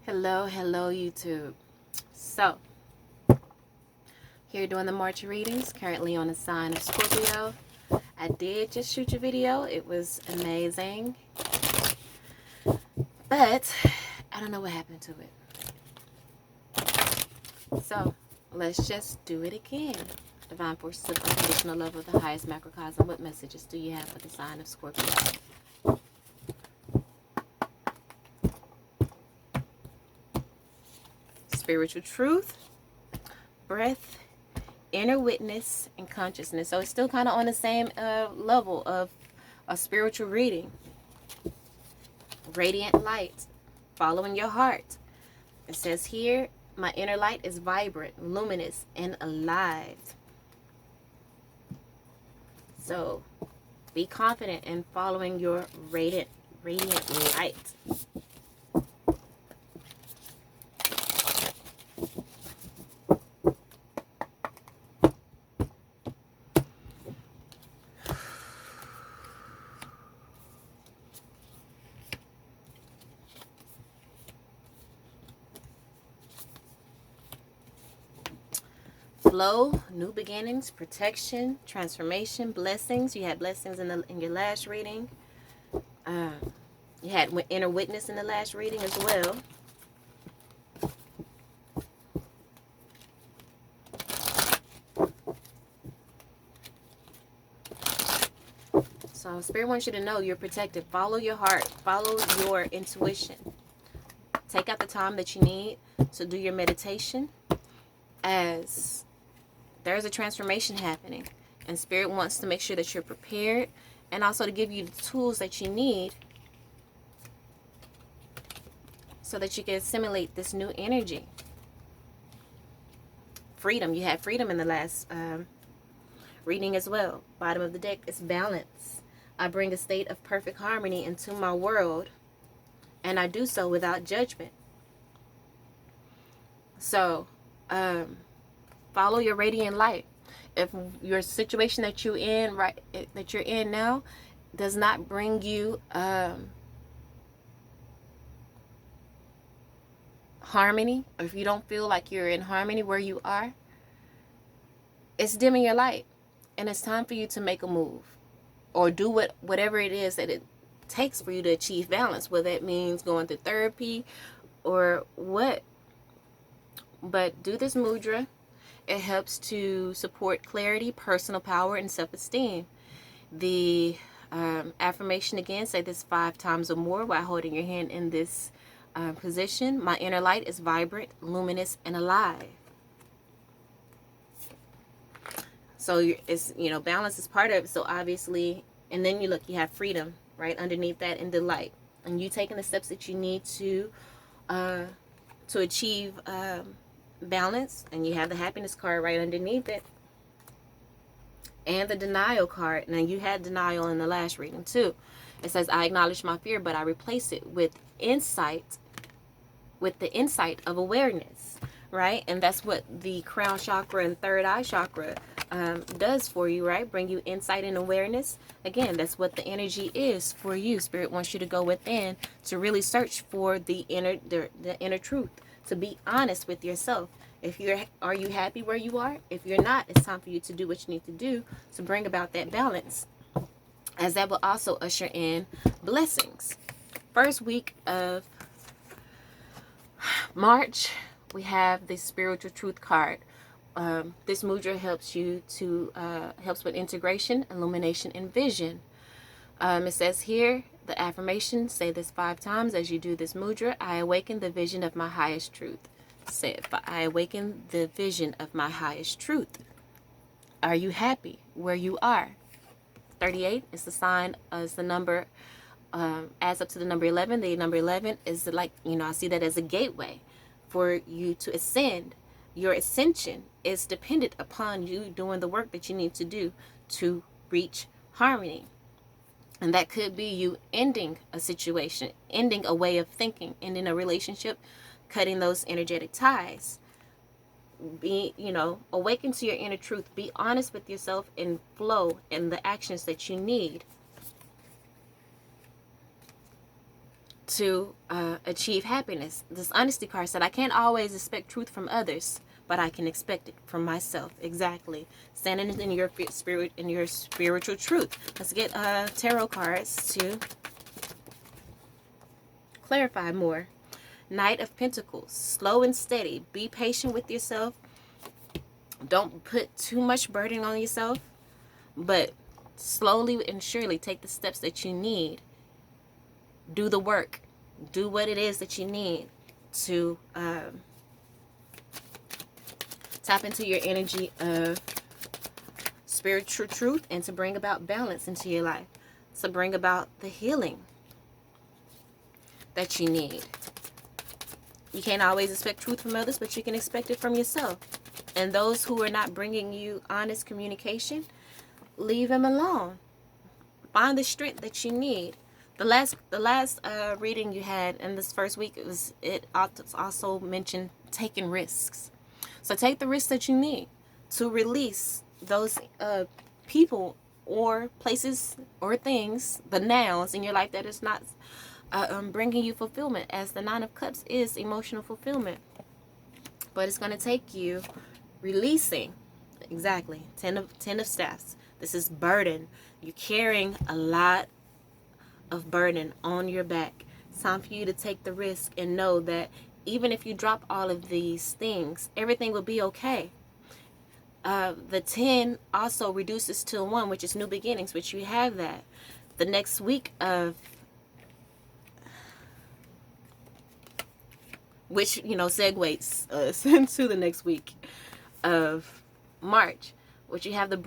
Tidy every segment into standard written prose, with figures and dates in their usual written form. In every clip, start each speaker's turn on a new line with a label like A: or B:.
A: Hello, YouTube. So, here doing the March readings, currently on the sign of Scorpio. I did just shoot your video. It was amazing. But, I don't know what happened to it. So, let's just do it again. Divine forces of unconditional love of the highest macrocosm. What messages do you have for the sign of Scorpio? Spiritual truth, breath, inner witness, and consciousness. So it's still kind of on the same level of a spiritual reading. Radiant light, following your heart. It says here, my inner light is vibrant, luminous, and alive. So be confident in following your radiant light. Flow, new beginnings, protection, transformation, blessings. You had blessings in your last reading. You had inner witness in the last reading as well. So Spirit wants you to know you're protected. Follow your heart. Follow your intuition. Take out the time that you need to do your meditation, as there's a transformation happening. And Spirit wants to make sure that you're prepared, and also to give you the tools that you need so that you can assimilate this new energy. Freedom. You had freedom in the last reading as well. Bottom of the deck is balance. I bring a state of perfect harmony into my world, and I do so without judgment. So, follow your radiant light. If your situation that you're in now does not bring you harmony, or if you don't feel like you're in harmony where you are, it's dimming your light, and it's time for you to make a move or do whatever it is that it takes for you to achieve balance, whether it means going to therapy or what. But do this mudra. It helps to support clarity, personal power, and self-esteem. The affirmation again, say this 5 times or more while holding your hand in this position. My inner light is vibrant, luminous, and alive. So it's, balance is part of it. So obviously, and then you have freedom right underneath that, in the light, and you taking the steps that you need to achieve balance. And you have the happiness card right underneath it, and the denial card. Now you had denial in the last reading too. It says, I acknowledge my fear, but I replace it with insight, with the insight of awareness, right? And that's what the crown chakra and third eye chakra does for you, right? Bring you insight and awareness. Again, that's what the energy is for you. Spirit wants you to go within to really search for the inner truth, to be honest with yourself. Are you happy where you are? If you're not, it's time for you to do what you need to do to bring about that balance, as that will also usher in blessings. First week of March, we have the spiritual truth card. This mudra helps you to helps with integration, illumination, and vision. It says here, the affirmation, say this 5 times as you do this mudra. I awaken the vision of my highest truth. Say it. I awaken the vision of my highest truth. Are you happy where you are? 38 is the sign, is the number, adds up to the number 11. The number 11 is I see that as a gateway for you to ascend. Your ascension is dependent upon you doing the work that you need to do to reach harmony. And that could be you ending a situation, ending a way of thinking, ending a relationship, cutting those energetic ties. Be, awaken to your inner truth. Be honest with yourself and flow in the actions that you need to achieve happiness. This honesty card said, I can't always expect truth from others, but I can expect it from myself. Exactly. Standing in your spirit, in your spiritual truth. Let's get tarot cards to clarify more. Knight of Pentacles. Slow and steady. Be patient with yourself. Don't put too much burden on yourself, but slowly and surely take the steps that you need. Do the work. Do what it is that you need to tap into your energy of spiritual truth and to bring about balance into your life. To bring about the healing that you need. You can't always expect truth from others, but you can expect it from yourself. And those who are not bringing you honest communication, leave them alone. Find the strength that you need. The last reading you had in this first week, it also mentioned taking risks. So take the risks that you need to release those people or places or things, the nouns in your life that is not bringing you fulfillment, as the Nine of Cups is emotional fulfillment. But it's going to take you releasing. Exactly. Ten of Staffs. This is burden. You're carrying a lot of burden on your back. It's time for you to take the risk and know that even if you drop all of these things, everything will be okay. The 10 also reduces to 1, which is new beginnings, which you have that. The next week of, which, segues into the next week of March, which you have the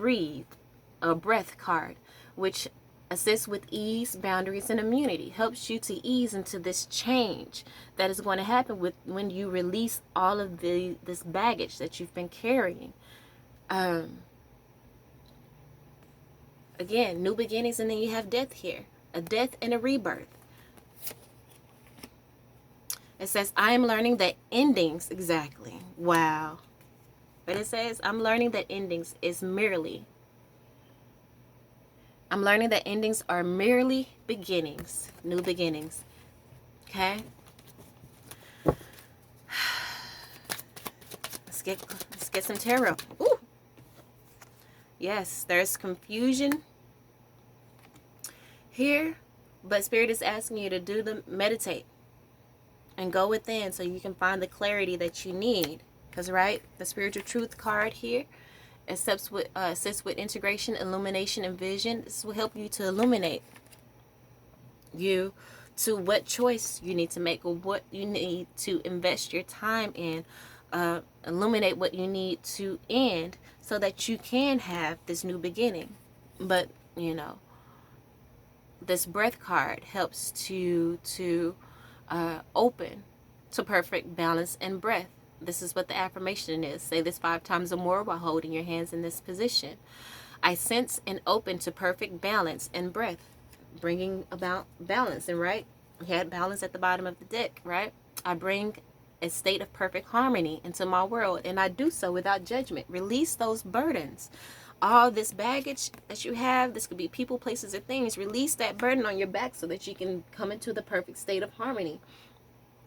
A: breath card, which assists with ease, boundaries, and immunity. Helps you to ease into this change that is going to happen when you release all of this baggage that you've been carrying. Again, new beginnings, and then you have death here. A death and a rebirth. It says, I am learning that endings, exactly. Wow. But it says, I'm learning that endings are merely beginnings. New beginnings. Okay? Let's get some tarot. Ooh. Yes, there's confusion here, but Spirit is asking you to meditate and go within so you can find the clarity that you need. Because, right, the spiritual truth card here assists with integration, illumination, and vision. This will help you to illuminate you to what choice you need to make or what you need to invest your time in. Illuminate what you need to end so that you can have this new beginning. But, this breath card helps to open to perfect balance and breath. This is what the affirmation is. Say this 5 times or more while holding your hands in this position. I sense and open to perfect balance and breath. Bringing about balance. And right, we had balance at the bottom of the deck, right? I bring a state of perfect harmony into my world, and I do so without judgment. Release those burdens. All this baggage that you have, this could be people, places, or things. Release that burden on your back so that you can come into the perfect state of harmony.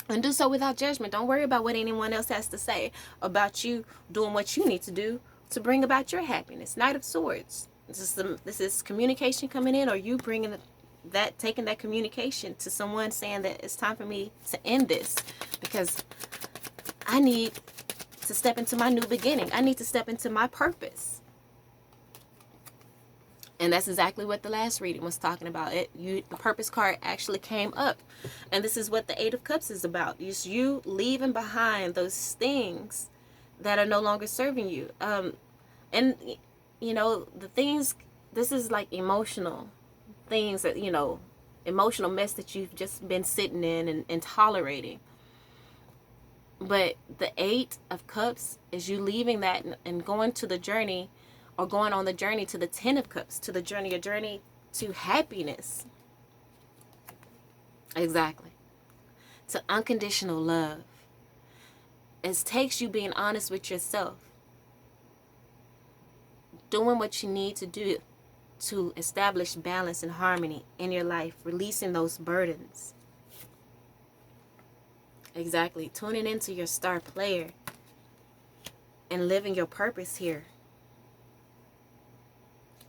A: And do so without judgment. Don't worry about what anyone else has to say about you doing what you need to do to bring about your happiness. Knight of Swords. This is communication coming in, or you bringing taking that communication to someone saying that it's time for me to end this because I need to step into my new beginning. I need to step into my purpose. And that's exactly what the last reading was talking about. The purpose card actually came up. And this is what the 8 of Cups is about. It's you leaving behind those things that are no longer serving you. And, the things, this is like emotional things that, emotional mess that you've just been sitting in and tolerating. But the 8 of Cups is you leaving that and going to the journey, or going on the journey to the 10 of Cups, to the journey, a journey to happiness. Exactly. To unconditional love. It takes you being honest with yourself. Doing what you need to do to establish balance and harmony in your life. Releasing those burdens. Exactly. Tuning into your star player and living your purpose here.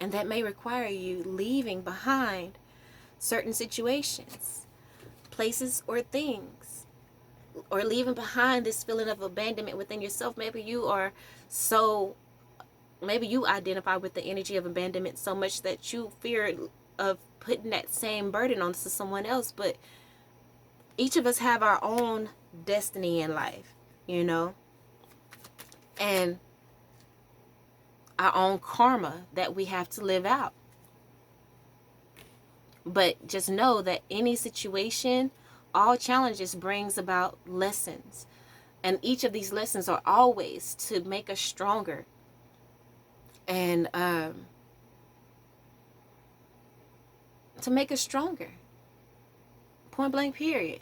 A: And that may require you leaving behind certain situations, places, or things, or leaving behind this feeling of abandonment within yourself. Maybe you identify with the energy of abandonment so much that you fear of putting that same burden onto someone else. But each of us have our own destiny in life, and our own karma that we have to live out. But just know that any situation, all challenges brings about lessons. And each of these lessons are always to make us stronger. And to make us stronger. Point blank, period.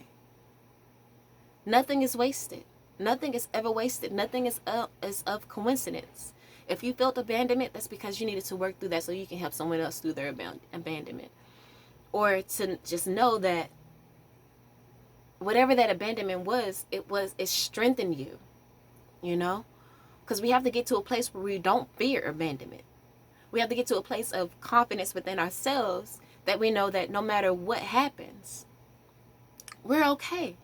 A: Nothing is wasted. Nothing is ever wasted. Nothing is of coincidence. If you felt abandonment, that's because you needed to work through that so you can help someone else through their abandonment. Or to just know that whatever that abandonment was, it strengthened you, Because we have to get to a place where we don't fear abandonment. We have to get to a place of confidence within ourselves that we know that no matter what happens, we're okay.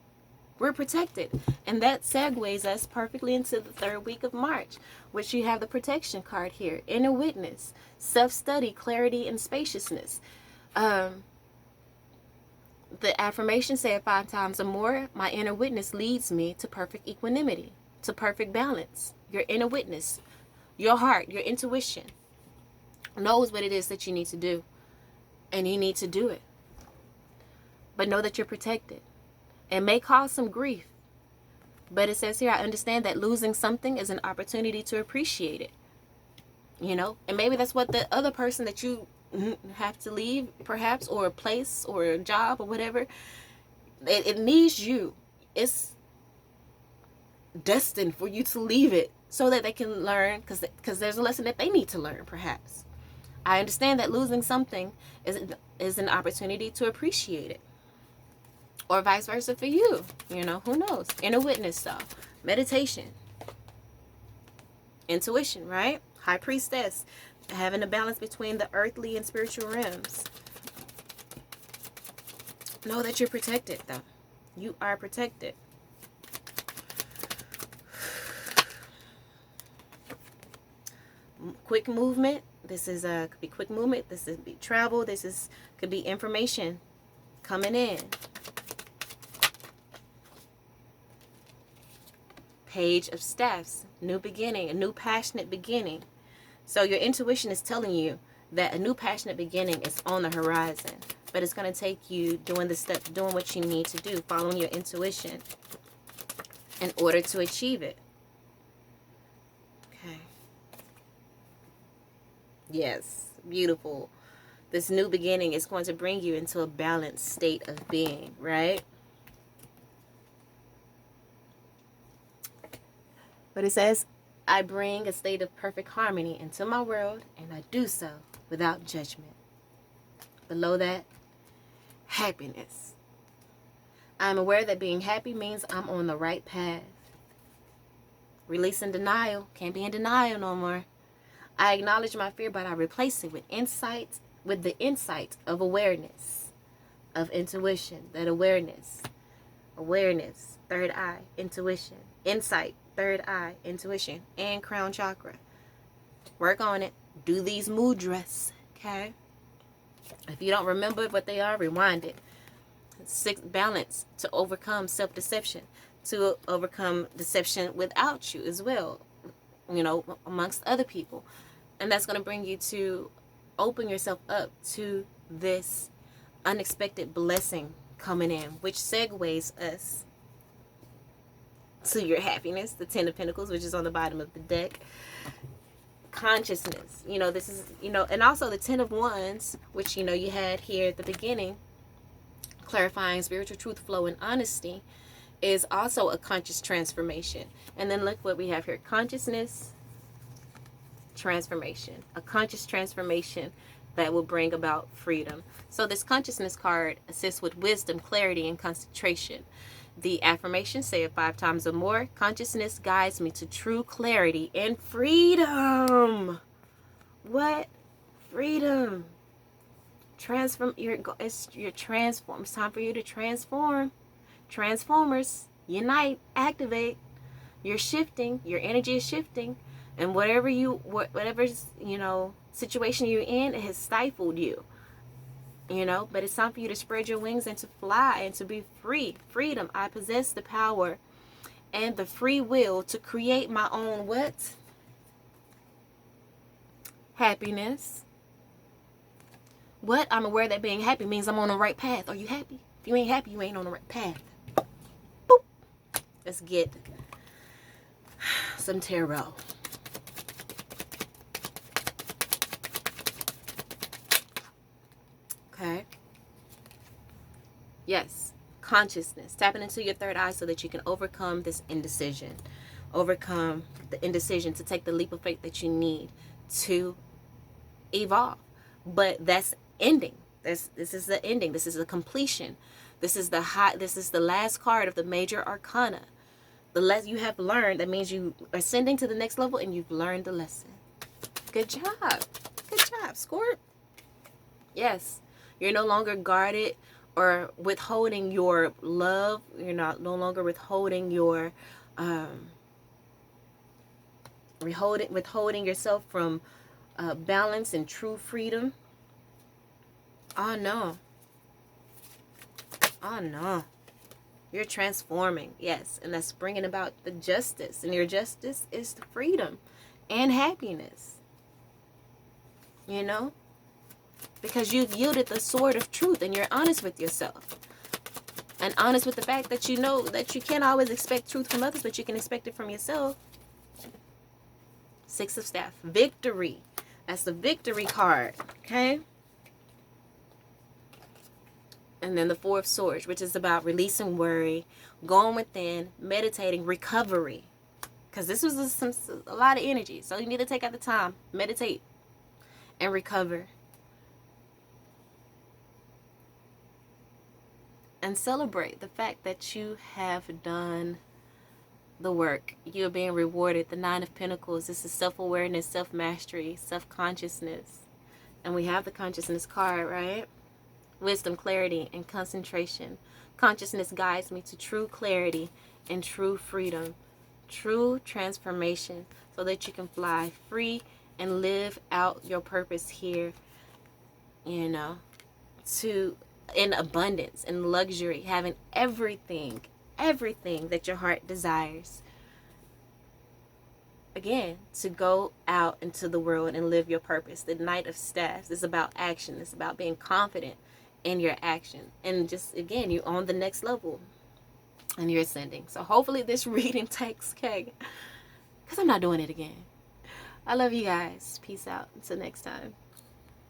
A: We're protected. And that segues us perfectly into the 3rd week of March, which you have the protection card here. Inner witness, self-study, clarity, and spaciousness. The affirmation said 5 times or more, my inner witness leads me to perfect equanimity, to perfect balance. Your inner witness, your heart, your intuition knows what it is that you need to do. And you need to do it. But know that you're protected. It may cause some grief. But it says here, I understand that losing something is an opportunity to appreciate it. And maybe that's what the other person that you have to leave, perhaps, or a place or a job or whatever, it needs you. It's destined for you to leave it so that they can learn, because there's a lesson that they need to learn, perhaps. I understand that losing something is an opportunity to appreciate it. Or vice versa for you. Who knows? Inner witness, though. Meditation. Intuition, right? High priestess. Having a balance between the earthly and spiritual realms. Know that you're protected, though. You are protected. Quick movement. This is could be quick movement. This could be travel. Could be information coming in. Page of Staffs. New beginning. A new passionate beginning. So your intuition is telling you that a new passionate beginning is on the horizon. But it's going to take you doing the steps, doing what you need to do, following your intuition in order to achieve it. Okay. Yes, beautiful. This new beginning is going to bring you into a balanced state of being, right? But it says, I bring a state of perfect harmony into my world, and I do so without judgment. Below that, happiness. I'm aware that being happy means I'm on the right path. Releasing denial. Can't be in denial no more. I acknowledge my fear, but I replace it with the insight of awareness, of intuition. That awareness, third eye, intuition, insight, third eye, intuition, and crown chakra. Work on it. Do these mudras, okay? If you don't remember what they are, rewind it. 6, balance, to overcome self-deception, to overcome deception without you as well, amongst other people. And that's going to bring you to open yourself up to this unexpected blessing coming in, which segues us to your happiness, the 10 of Pentacles, which is on the bottom of the deck. Consciousness, this is, and also the 10 of Wands, which, you had here at the beginning, clarifying spiritual truth, flow, and honesty, is also a conscious transformation. And then look what we have here. Consciousness, transformation. A conscious transformation that will bring about freedom. So this consciousness card assists with wisdom, clarity, and concentration. The affirmation, say it 5 times or more. Consciousness guides me to true clarity and freedom. What? Freedom. Transform. You're transform. It's time for you to transform. Transformers, unite, activate. You're shifting. Your energy is shifting, and whatever situation you're in, it has stifled you. But it's time for you to spread your wings and to fly and to be free. Freedom. I possess the power and the free will to create my own what? Happiness. What? I'm aware that being happy means I'm on the right path. Are you happy? If you ain't happy, you ain't on the right path. Boop. Let's get some tarot. Okay. Yes. Consciousness. Tapping into your third eye so that you can overcome this indecision. Overcome the indecision to take the leap of faith that you need to evolve. But that's ending. This is the ending. This is the completion. This is the last card of the major arcana. The less you have learned, that means you are ascending to the next level and you've learned the lesson. Good job. Good job, Scorp. Yes. You're no longer guarded or withholding your love. You're no longer withholding your withholding yourself from balance and true freedom. Oh no. Oh no. You're transforming. Yes. And that's bringing about the justice. And your justice is the freedom and happiness. Because you've yielded the sword of truth and you're honest with yourself. And honest with the fact that you know that you can't always expect truth from others, but you can expect it from yourself. 6 of Staff. Victory. That's the victory card. Okay? And then the 4 of Swords, which is about releasing worry, going within, meditating, recovery. Because this was a lot of energy. So you need to take out the time, meditate, and recover. And celebrate the fact that you have done the work. You are being rewarded. The 9 of Pentacles. This is self-awareness, self-mastery, self-consciousness. And we have the consciousness card, right? Wisdom, clarity, and concentration. Consciousness guides me to true clarity and true freedom. True transformation so that you can fly free and live out your purpose here, in abundance, in luxury, having everything that your heart desires. Again, to go out into the world and live your purpose. The Knight of Staffs is about action. It's about being confident in your action. And just, again, you're on the next level and you're ascending. So hopefully this reading takes care, because I'm not doing it again. I love you guys. Peace out. Until next time.